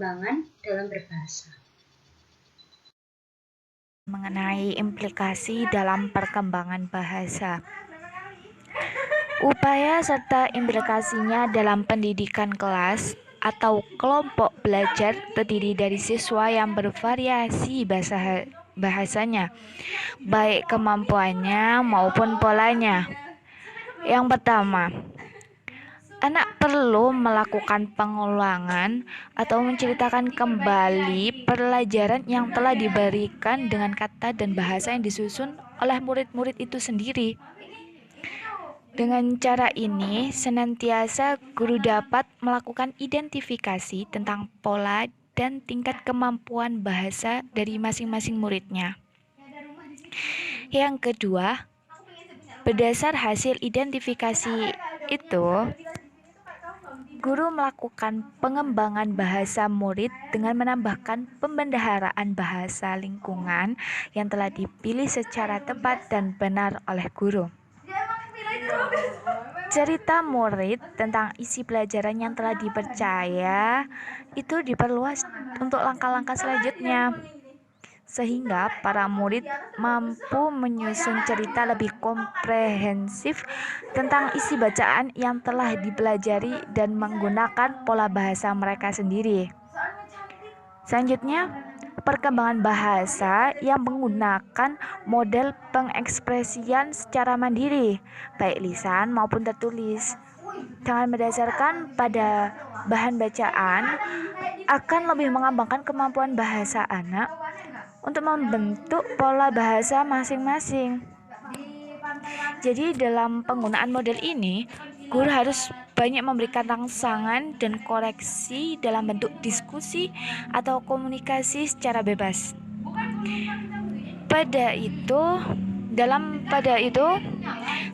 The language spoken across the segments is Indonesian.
perkembangan dalam berbahasa. Mengenai implikasi dalam perkembangan bahasa. Upaya serta implikasinya dalam pendidikan kelas atau kelompok belajar terdiri dari siswa yang bervariasi bahasanya, baik kemampuannya maupun polanya. Yang pertama, anak perlu melakukan pengulangan atau menceritakan kembali pelajaran yang telah diberikan dengan kata dan bahasa yang disusun oleh murid-murid itu sendiri. Dengan cara ini, senantiasa guru dapat melakukan identifikasi tentang pola dan tingkat kemampuan bahasa dari masing-masing muridnya. Yang kedua, berdasar hasil identifikasi itu, guru melakukan pengembangan bahasa murid dengan menambahkan pembendaharaan bahasa lingkungan yang telah dipilih secara tepat dan benar oleh guru. Cerita murid tentang isi pelajaran yang telah dipercaya itu diperluas untuk langkah-langkah selanjutnya, sehingga para murid mampu menyusun cerita lebih komprehensif tentang isi bacaan yang telah dipelajari dan menggunakan pola bahasa mereka sendiri. Selanjutnya, perkembangan bahasa yang menggunakan model pengekspresian secara mandiri, baik lisan maupun tertulis. Dengan berdasarkan pada bahan bacaan, akan lebih mengembangkan kemampuan bahasa anak untuk membentuk pola bahasa masing-masing. Jadi dalam penggunaan model ini, guru harus banyak memberikan rangsangan dan koreksi dalam bentuk diskusi atau komunikasi secara bebas. Pada itu,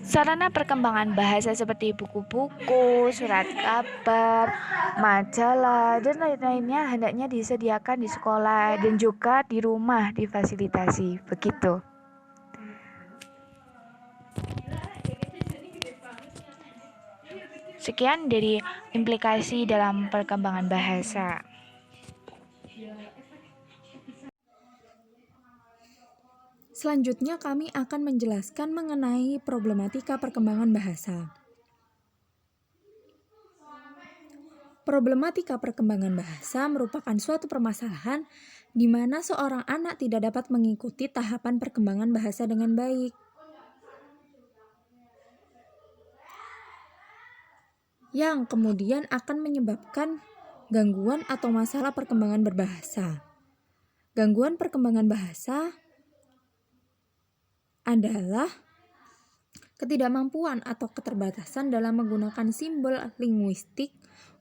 sarana perkembangan bahasa seperti buku-buku, surat kabar, majalah, dan lain-lainnya hendaknya disediakan di sekolah dan juga di rumah difasilitasi. Begitu. Sekian dari implikasi dalam perkembangan bahasa. Selanjutnya kami akan menjelaskan mengenai problematika perkembangan bahasa. Problematika perkembangan bahasa merupakan suatu permasalahan di mana seorang anak tidak dapat mengikuti tahapan perkembangan bahasa dengan baik. Yang kemudian akan menyebabkan gangguan atau masalah perkembangan berbahasa. Gangguan perkembangan bahasa adalah ketidakmampuan atau keterbatasan dalam menggunakan simbol linguistik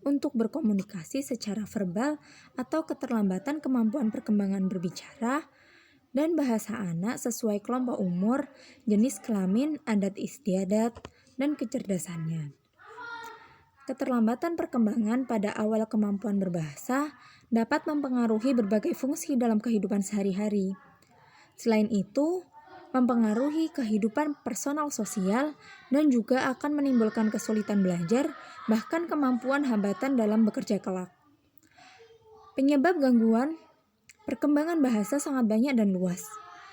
untuk berkomunikasi secara verbal atau keterlambatan kemampuan perkembangan berbicara dan bahasa anak sesuai kelompok umur, jenis kelamin, adat istiadat, dan kecerdasannya. Keterlambatan perkembangan pada awal kemampuan berbahasa dapat mempengaruhi berbagai fungsi dalam kehidupan sehari-hari. Selain itu, mempengaruhi kehidupan personal sosial dan juga akan menimbulkan kesulitan belajar, bahkan kemampuan hambatan dalam bekerja kelak. Penyebab gangguan perkembangan bahasa sangat banyak dan luas.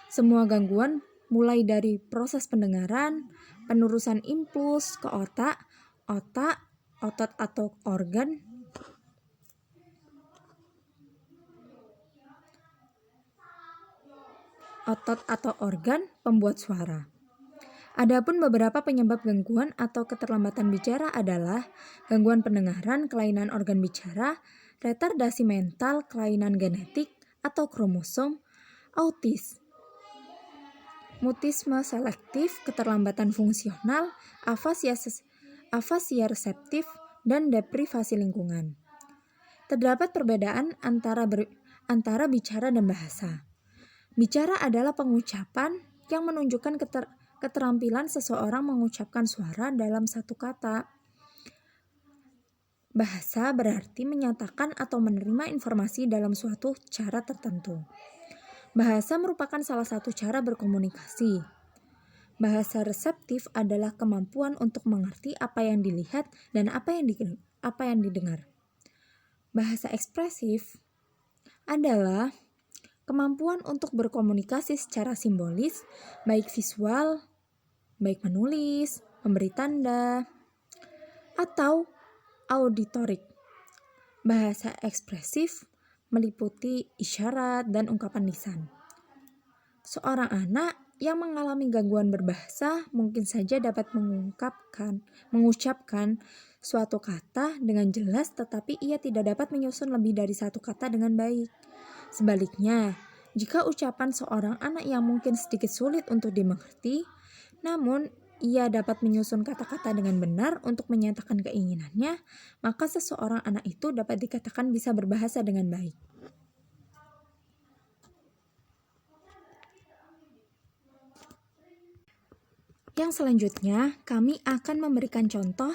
Semua gangguan mulai dari proses pendengaran, penerusan impuls ke otak, otot atau organ, pembuat suara. Adapun beberapa penyebab gangguan atau keterlambatan bicara adalah gangguan pendengaran, kelainan organ bicara, retardasi mental, kelainan genetik atau kromosom, mutisme selektif, keterlambatan fungsional, afasia reseptif, dan deprivasi lingkungan. Terdapat perbedaan antara bicara dan bahasa. Bicara adalah pengucapan yang menunjukkan keterampilan seseorang mengucapkan suara dalam satu kata. Bahasa berarti menyatakan atau menerima informasi dalam suatu cara tertentu. Bahasa merupakan salah satu cara berkomunikasi. Bahasa reseptif adalah kemampuan untuk mengerti apa yang dilihat dan apa yang didengar. Bahasa ekspresif adalah kemampuan untuk berkomunikasi secara simbolis, baik visual, baik menulis, memberi tanda, atau auditorik. Bahasa ekspresif meliputi isyarat dan ungkapan lisan. Seorang anak yang mengalami gangguan berbahasa mungkin saja dapat mengucapkan suatu kata dengan jelas, tetapi ia tidak dapat menyusun lebih dari satu kata dengan baik. Sebaliknya, jika ucapan seorang anak yang mungkin sedikit sulit untuk dimengerti, namun ia dapat menyusun kata-kata dengan benar untuk menyatakan keinginannya, maka seseorang anak itu dapat dikatakan bisa berbahasa dengan baik. Yang selanjutnya, kami akan memberikan contoh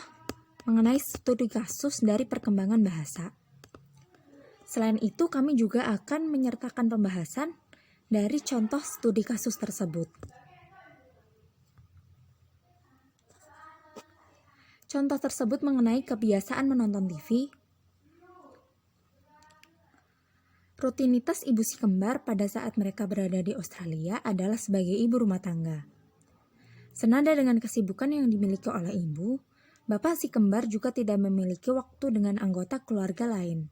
mengenai studi kasus dari perkembangan bahasa. Selain itu, kami juga akan menyertakan pembahasan dari contoh studi kasus tersebut. Contoh tersebut mengenai kebiasaan menonton TV. Rutinitas ibu si kembar pada saat mereka berada di Australia adalah sebagai ibu rumah tangga. Senada dengan kesibukan yang dimiliki oleh ibu, bapak si kembar juga tidak memiliki waktu dengan anggota keluarga lain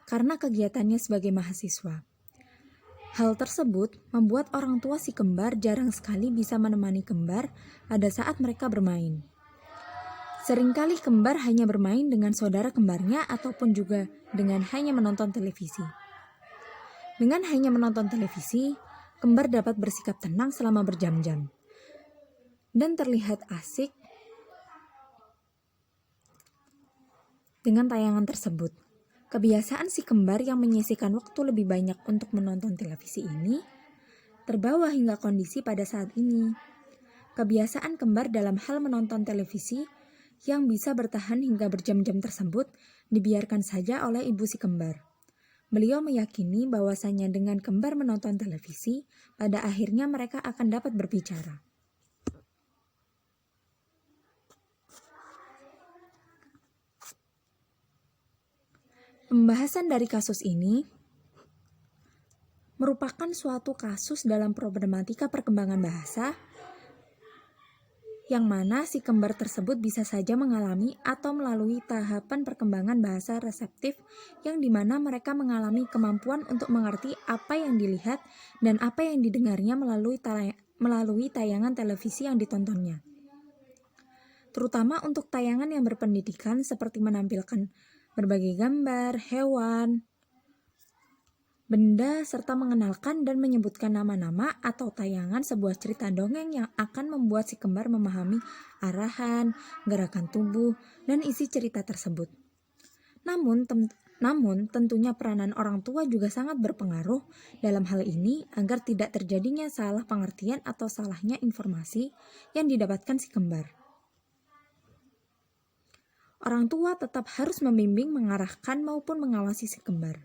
karena kegiatannya sebagai mahasiswa. Hal tersebut membuat orang tua si kembar jarang sekali bisa menemani kembar pada saat mereka bermain. Seringkali kembar hanya bermain dengan saudara kembarnya ataupun juga dengan hanya menonton televisi. Dengan hanya menonton televisi, kembar dapat bersikap tenang selama berjam-jam dan terlihat asik dengan tayangan tersebut. Kebiasaan si kembar yang menyisihkan waktu lebih banyak untuk menonton televisi ini terbawa hingga kondisi pada saat ini. Kebiasaan kembar dalam hal menonton televisi yang bisa bertahan hingga berjam-jam tersebut dibiarkan saja oleh ibu si kembar. Beliau meyakini bahwasanya dengan kembar menonton televisi, pada akhirnya mereka akan dapat berbicara. Pembahasan dari kasus ini merupakan suatu kasus dalam problematika perkembangan bahasa yang mana si kembar tersebut bisa saja mengalami atau melalui tahapan perkembangan bahasa reseptif yang dimana mereka mengalami kemampuan untuk mengerti apa yang dilihat dan apa yang didengarnya melalui tayangan televisi yang ditontonnya. Terutama untuk tayangan yang berpendidikan seperti menampilkan berbagai gambar, hewan, benda, serta mengenalkan dan menyebutkan nama-nama atau tayangan sebuah cerita dongeng yang akan membuat si kembar memahami arahan, gerakan tubuh, dan isi cerita tersebut. Namun tentunya peranan orang tua juga sangat berpengaruh dalam hal ini agar tidak terjadinya salah pengertian atau salahnya informasi yang didapatkan si kembar. Orang tua tetap harus membimbing, mengarahkan, maupun mengawasi si kembar.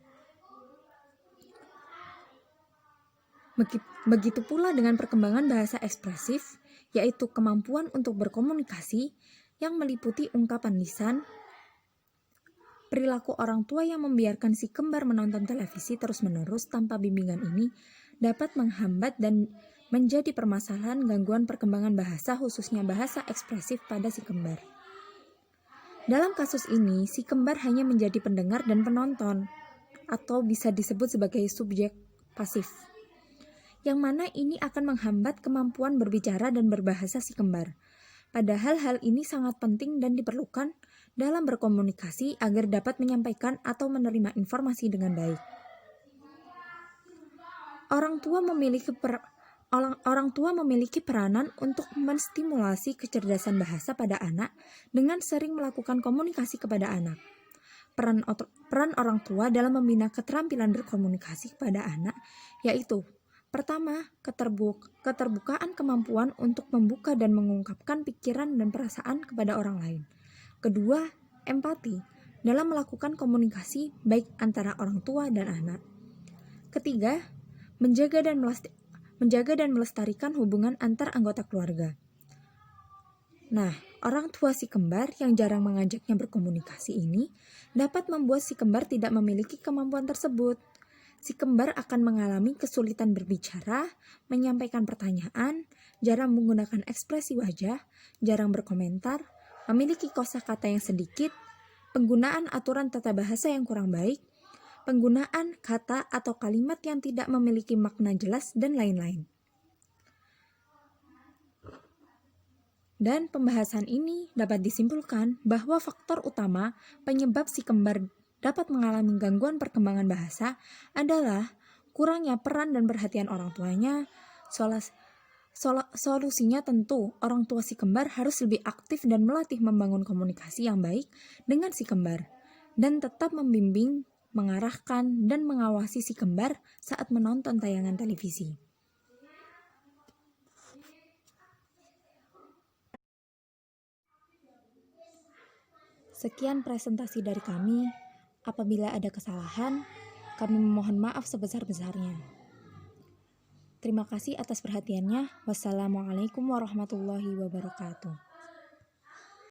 Begitu pula dengan perkembangan bahasa ekspresif, yaitu kemampuan untuk berkomunikasi yang meliputi ungkapan lisan. Perilaku orang tua yang membiarkan si kembar menonton televisi terus-menerus tanpa bimbingan ini dapat menghambat dan menjadi permasalahan gangguan perkembangan bahasa, khususnya bahasa ekspresif pada si kembar. Dalam kasus ini, si kembar hanya menjadi pendengar dan penonton, atau bisa disebut sebagai subjek pasif, yang mana ini akan menghambat kemampuan berbicara dan berbahasa si kembar. Padahal hal ini sangat penting dan diperlukan dalam berkomunikasi agar dapat menyampaikan atau menerima informasi dengan baik. Orang tua memiliki peranan untuk menstimulasi kecerdasan bahasa pada anak dengan sering melakukan komunikasi kepada anak. Peran orang tua dalam membina keterampilan berkomunikasi kepada anak yaitu: pertama, keterbukaan kemampuan untuk membuka dan mengungkapkan pikiran dan perasaan kepada orang lain. Kedua, empati dalam melakukan komunikasi baik antara orang tua dan anak. Ketiga, menjaga dan melestarikan hubungan antar anggota keluarga. Nah, orang tua si kembar yang jarang mengajaknya berkomunikasi ini dapat membuat si kembar tidak memiliki kemampuan tersebut. Si kembar akan mengalami kesulitan berbicara, menyampaikan pertanyaan, jarang menggunakan ekspresi wajah, jarang berkomentar, memiliki kosakata yang sedikit, penggunaan aturan tata bahasa yang kurang baik, penggunaan kata atau kalimat yang tidak memiliki makna jelas, dan lain-lain. Dan pembahasan ini dapat disimpulkan bahwa faktor utama penyebab si kembar dapat mengalami gangguan perkembangan bahasa adalah kurangnya peran dan perhatian orang tuanya. Solusinya tentu orang tua si kembar harus lebih aktif dan melatih membangun komunikasi yang baik dengan si kembar, dan tetap membimbing, mengarahkan, dan mengawasi si kembar saat menonton tayangan televisi. Sekian presentasi dari kami. Apabila ada kesalahan, kami memohon maaf sebesar-besarnya. Terima kasih atas perhatiannya. Wassalamualaikum warahmatullahi wabarakatuh.